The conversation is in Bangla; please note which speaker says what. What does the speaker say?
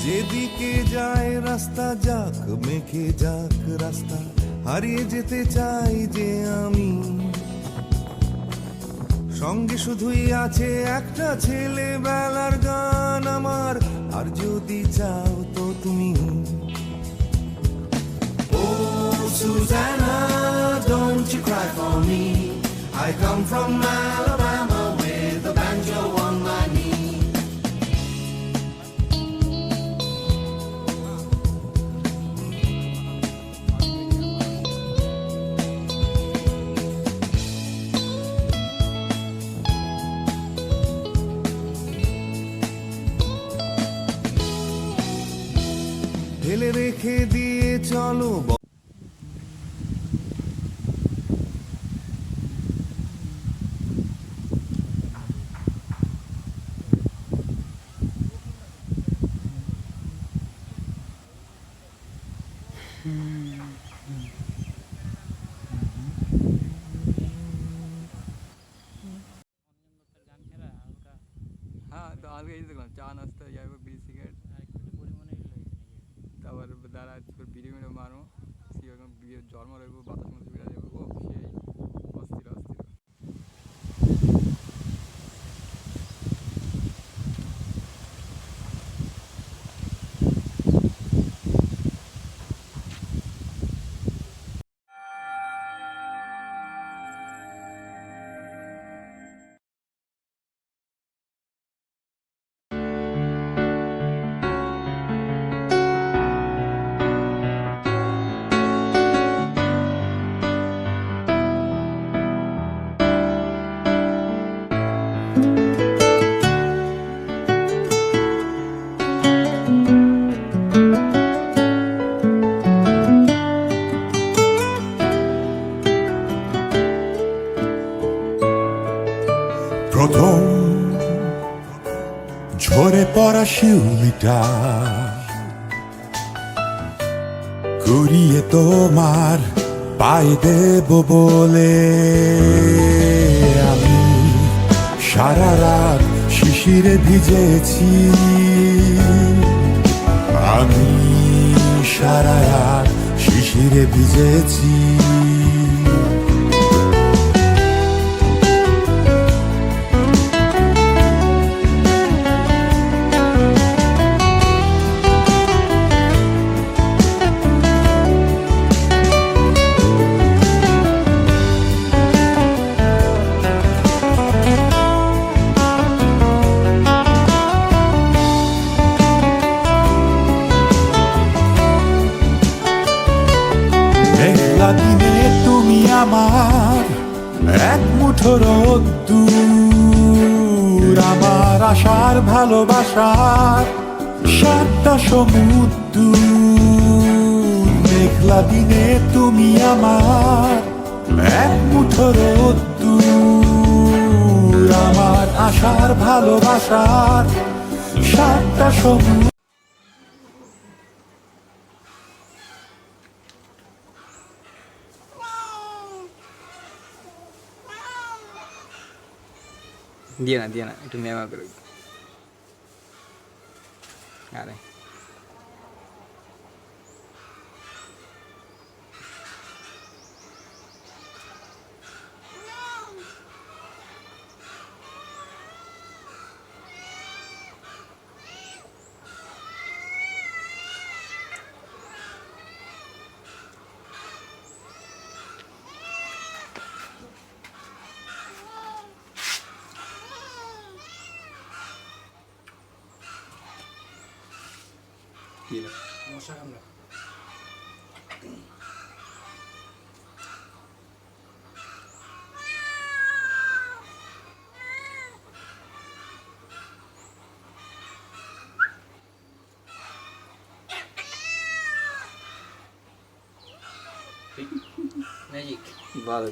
Speaker 1: যেদিকে যায় রাস্তা যাক মেঘে যাক রাস্তা, হারিয়ে যেতে চাই যে আমি। সঙ্গে শুধুই আছে একটা ছেলেবেলার গান আমার, আর যদি চাও তো তুমি। Oh Susanna, don't you cry for me, I come from Alabama with a banjo on my knee. ফেলে রেখে দিয়ে চলো
Speaker 2: হ্যাঁ, তো আজকে এই দেখলাম চা নাস্তা যাইব, বিড়ি সিগারেট তারপর দাঁড়া বিড়ি মেরে মারো, সেরকম বিয়ের জন্ম রইব, বাতাস মতো বিড়া যাবো। ও সেই অস্থির অস্থির।
Speaker 3: প্রথম ঝরে পড়া শিউলিটা কুড়িয়ে তোমার পায়ে দেব বলে, আমি সারা রাত শিশিরে ভিজেছি, আমি সারা রাত শিশিরে ভিজেছি। মেঘলা দিনে তুমি আমার এক মুঠো রোদ্দুর, আমার আশার ভালোবাসার সাতটা সমুদ্র। মেঘলা দিনে তুমি আমার এক মুঠো রোদ্দুর, আমার আশার ভালোবাসার সাতটা সমুদ্র।
Speaker 2: দিয়ে না একটু মেমা করে। আরে
Speaker 4: মশা কামড়া। ম্যাজিক
Speaker 2: বাদ